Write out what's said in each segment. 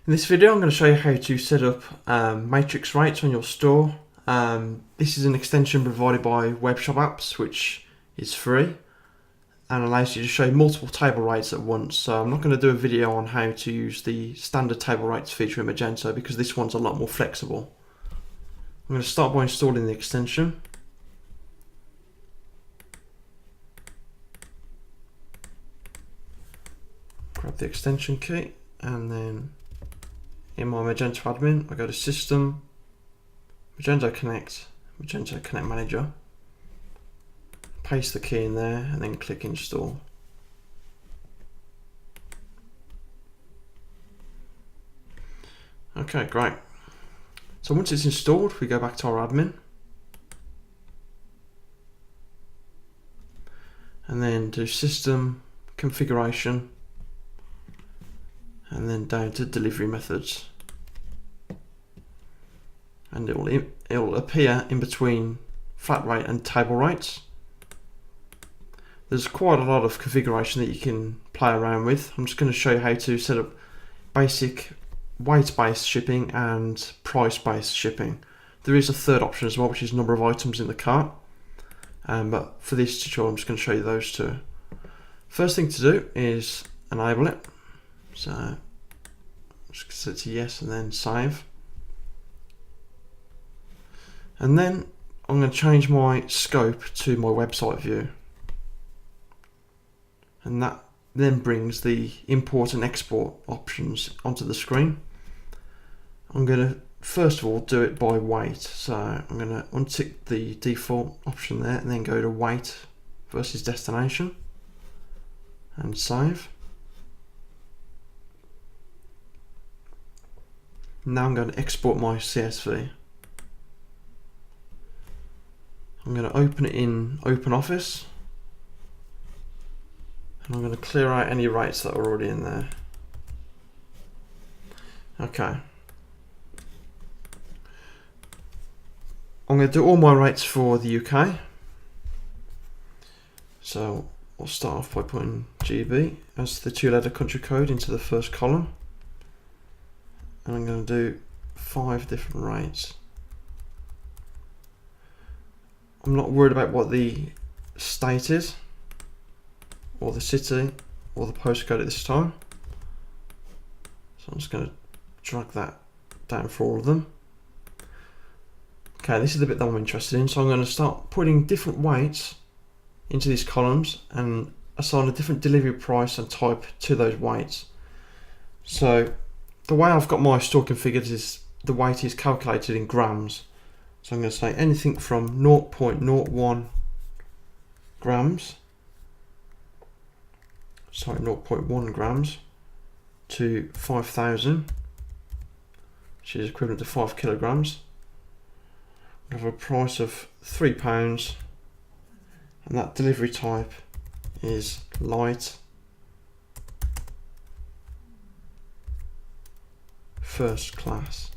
In this video I'm going to show you how to set up matrix rates on your store. This is an extension provided by Web Shop Apps which is free and allows you to show multiple table rates at once. So I'm not going to do a video on how to use the standard table rates feature in Magento because this one's a lot more flexible. I'm going to start by installing the extension. Grab the extension key and then in my Magento admin I go to System, Magento Connect Manager, paste the key in there and then click Install. Okay, great. So once it's installed, we go back to our admin and then do System, Configuration, and then down to Delivery Methods. And it'll appear in between flat rate and table rates. There's quite a lot of configuration that you can play around with. I'm just going to show you how to set up basic weight-based shipping and price-based shipping. There is a third option as well, which is number of items in the cart. But for this tutorial, I'm just going to show you those two. First thing to do is enable it. So just set it to yes and then save. And then I'm going to change my scope to my website view. And that then brings the import and export options onto the screen. I'm going to first of all do it by weight. So I'm going to untick the default option there and then go to weight versus destination and save. Now I'm going to export my CSV. I'm going to open it in OpenOffice and I'm going to clear out any rates that are already in there. Okay. I'm going to do all my rates for the UK. So I'll start off by putting GB as the two-letter country code into the first column. And I'm going to do 5 different rates. I'm not worried about what the state is, or the city, or the postcode at this time. So I'm just going to drag that down for all of them. Okay, this is the bit that I'm interested in. So I'm going to start putting different weights into these columns and assign a different delivery price and type to those weights. So the way I've got my store configured is the weight is calculated in grams. So I'm going to say anything from 0.01 grams, sorry, 0.1 grams to 5,000, which is equivalent to 5 kilograms. We have a price of £3, and that delivery type is light, first class.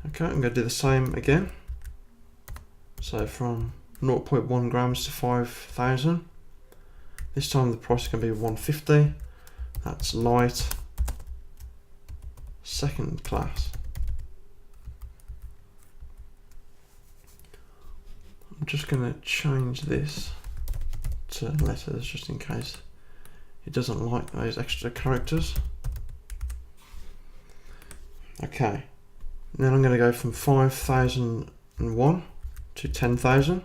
Okay, I'm going to do the same again. So from 0.1 grams to 5,000. This time the price is going to be 150. That's light, second class. I'm just going to change this to letters just in case it doesn't like those extra characters. Okay. Then I'm going to go from 5,001 to 10,000.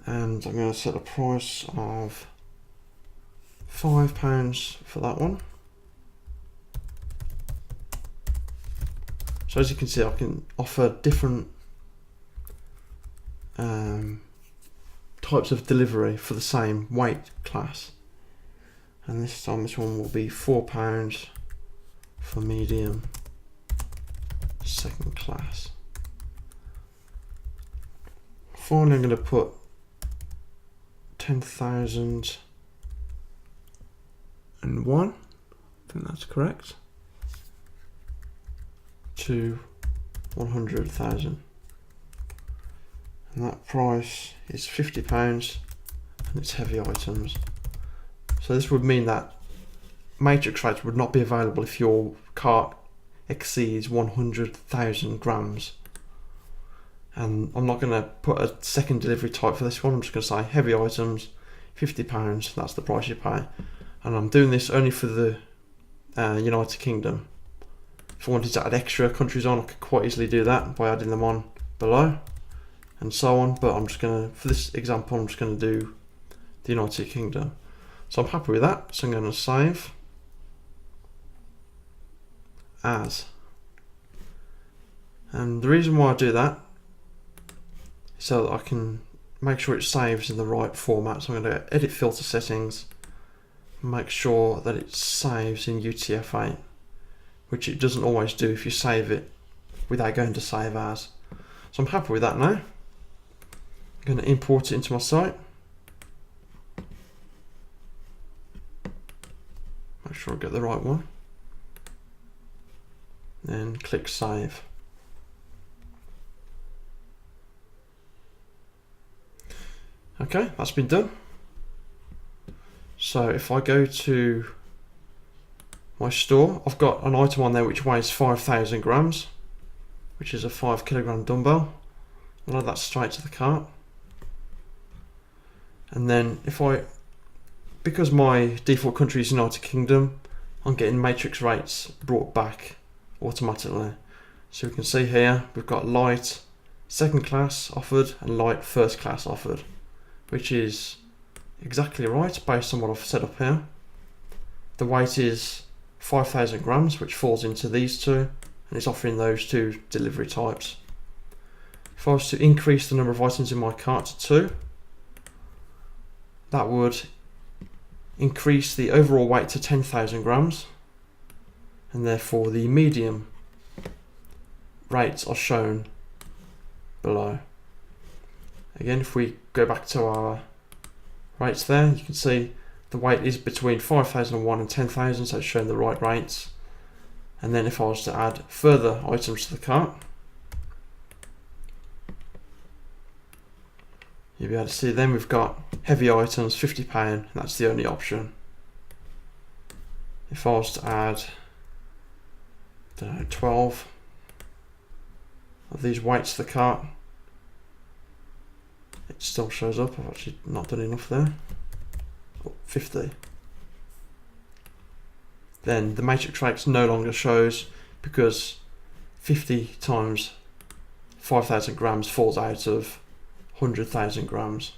And I'm going to set a price of £5 for that one. So as you can see, I can offer different types of delivery for the same weight class. And this time this one will be £4 for medium, second class. Finally, I'm going to put 10,001. I think that's correct. To 100,000. and that price is £50 and it's heavy items. So this would mean that MatrixRate would not be available if your cart exceeds 100,000 grams. And I'm not going to put a second delivery type for this one. I'm just going to say heavy items, £50, that's the price you pay. And I'm doing this only for the United Kingdom. If I wanted to add extra countries on, I could quite easily do that by adding them on below and so on, but I'm just going to, for this example, I'm just going to do the United Kingdom. So I'm happy with that, so I'm going to save as. And the reason why I do that is so that I can make sure it saves in the right format. So I'm going to edit filter settings, make sure that it saves in UTF-8, which it doesn't always do if you save it without going to save as. So I'm happy with that now. I'm going to import it into my site. Make sure I get the right one. Then click save. Okay, that's been done. So if I go to my store, I've got an item on there which weighs 5,000 grams, which is a 5 kilogram dumbbell. I'll add that straight to the cart. And then because my default country is United Kingdom, I'm getting matrix rates brought back automatically. So we can see here, we've got light second class offered and light first class offered, which is exactly right based on what I've set up here. The weight is 5,000 grams, which falls into these two, and it's offering those two delivery types. If I was to increase the number of items in my cart to 2, that would increase the overall weight to 10,000 grams, and therefore the medium rates are shown below. Again, if we go back to our rates there, you can see the weight is between 5,001 and 10,000, so it's showing the right rates. And then if I was to add further items to the cart, you'll be able to see then we've got heavy items, £50, and that's the only option. If I was to add, I don't know, 12 of these weights to the cart, it still shows up. I've actually not done enough there. 50. Then the matrix rates no longer shows because 50 times 5,000 grams falls out of 100,000 grams.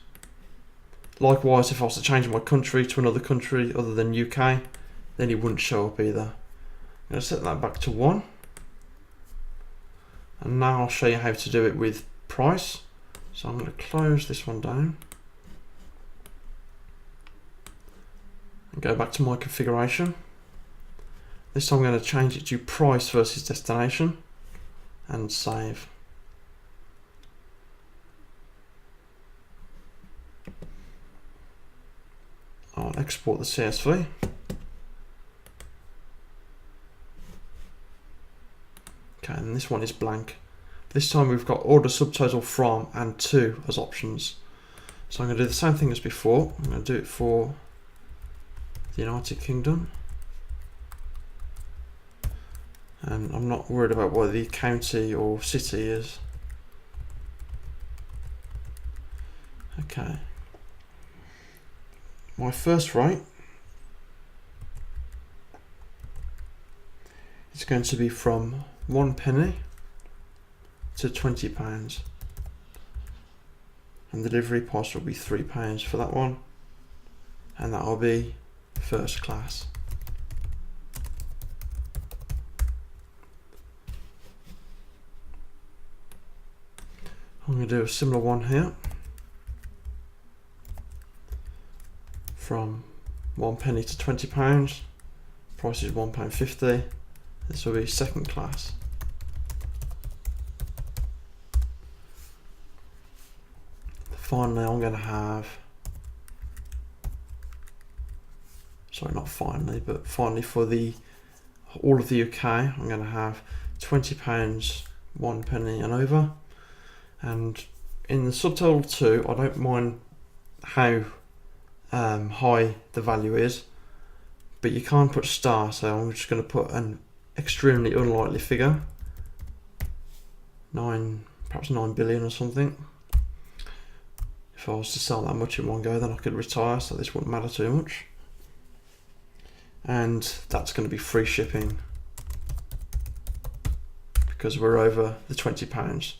Likewise, if I was to change my country to another country other than UK, then it wouldn't show up either. I'm going to set that back to 1. And now I'll show you how to do it with price. So I'm going to close this one down and go back to my configuration. This time I'm going to change it to price versus destination and save. I'll export the CSV. Okay, and this one is blank. This time we've got order subtotal from and to as options. So I'm going to do the same thing as before. I'm going to do it for the United Kingdom. And I'm not worried about what the county or city is. Okay. My first rate is going to be from 1 penny to £20, and the delivery price will be £3 for that one, and that will be first class. I'm going to do a similar one here from 1 penny to £20. Price is £1.50. This will be second class. Finally, I'm going to have, sorry, not finally, but finally for the all of the UK, I'm going to have £20, 1 penny and over. And in the subtotal 2, I don't mind how high the value is, but you can't put star, so I'm just going to put an extremely unlikely figure, perhaps 9 billion or something. If I was to sell that much in one go, then I could retire, so this wouldn't matter too much. And that's going to be free shipping because we're over the £20.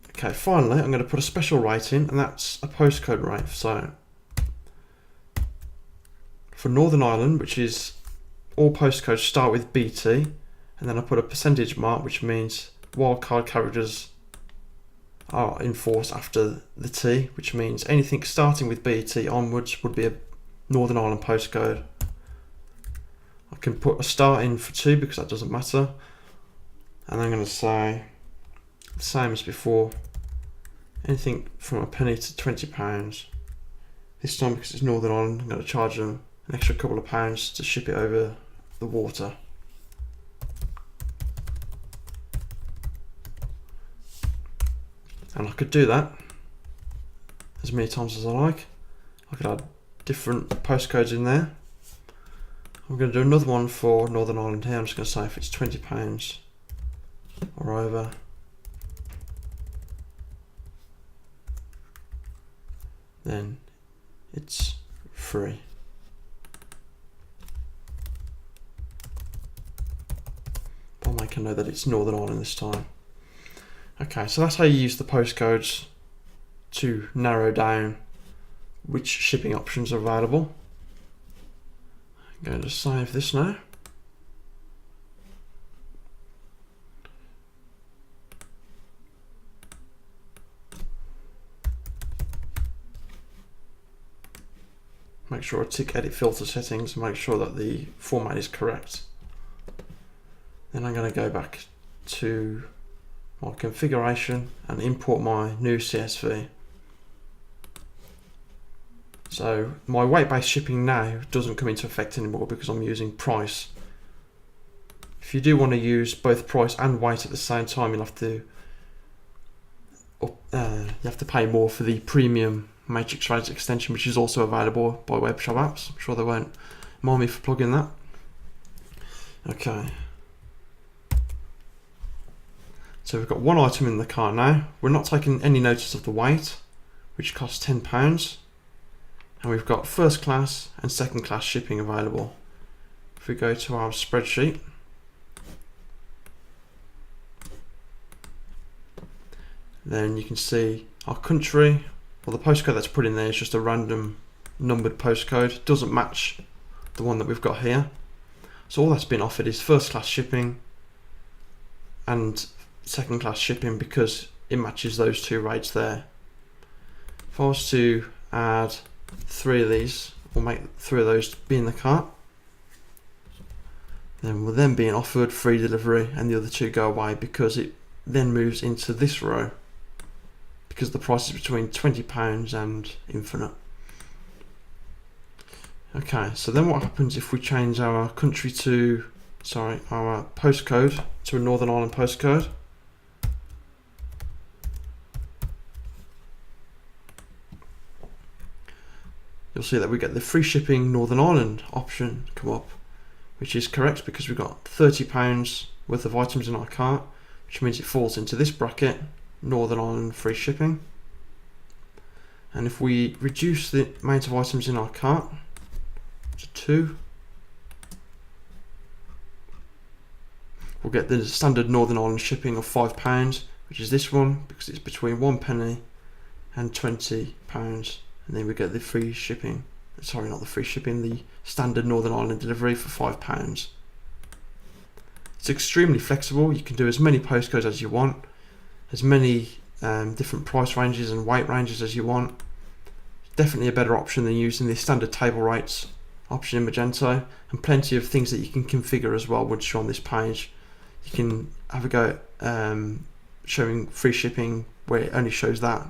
Okay, finally, I'm going to put a special rate in, and that's a postcode rate. So for Northern Ireland, which is all postcodes start with BT, and then I put a percentage mark, which means wildcard characters are in force after the T, which means anything starting with BT onwards would be a Northern Ireland postcode. I can put a star in for 2 because that doesn't matter, and I'm going to say the same as before, anything from a penny to £20. This time, because it's Northern Ireland, I'm going to charge them an extra couple of pounds to ship it over the water. And I could do that as many times as I like. I could add different postcodes in there. I'm going to do another one for Northern Ireland here. I'm just going to say if it's £20 or over, then it's free. I'll make a note that it's Northern Ireland this time. Okay, so that's how you use the postcodes to narrow down which shipping options are available. I'm going to save this now. Make sure I tick edit filter settings and make sure that the format is correct. Then I'm going to go back to my configuration and import my new CSV. So my weight-based shipping now doesn't come into effect anymore because I'm using price. If you do want to use both price and weight at the same time, you'll have to pay more for the Premium MatrixRate extension, which is also available by web shop apps. I'm sure they won't mind me for plugging that. Okay. So we've got one item in the cart now. We're not taking any notice of the weight, which costs £10. And we've got first class and second class shipping available. If we go to our spreadsheet, then you can see our country. Well, the postcode that's put in there is just a random numbered postcode. It doesn't match the one that we've got here. So all that's been offered is first class shipping and second class shipping because it matches those two rates there. If I was to add 3 of these, or make 3 of those be in the cart, then we're then being offered free delivery and the other 2 go away because it then moves into this row because the price is between £20 and infinite. Okay, so then what happens if we change our country to, our postcode to a Northern Ireland postcode? You'll see that we get the free shipping Northern Ireland option come up, which is correct because we've got £30 worth of items in our cart, which means it falls into this bracket, Northern Ireland free shipping. And if we reduce the amount of items in our cart to 2, we'll get the standard Northern Ireland shipping of £5, which is this one because it's between 1 penny and £20. And then we get the free shipping, not the free shipping, the standard Northern Ireland delivery for £5. It's extremely flexible. You can do as many postcodes as you want, as many different price ranges and weight ranges as you want. Definitely a better option than using the standard table rates option in Magento, and plenty of things that you can configure as well once you're on this page. You can have a go at showing free shipping where it only shows that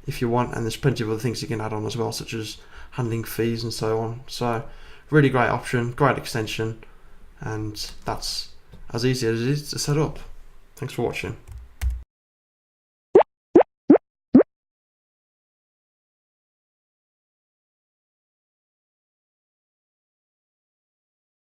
if you want, and there's plenty of other things you can add on as well, such as handling fees and so on. So really great option, great extension, and that's as easy as it is to set up. Thanks for watching.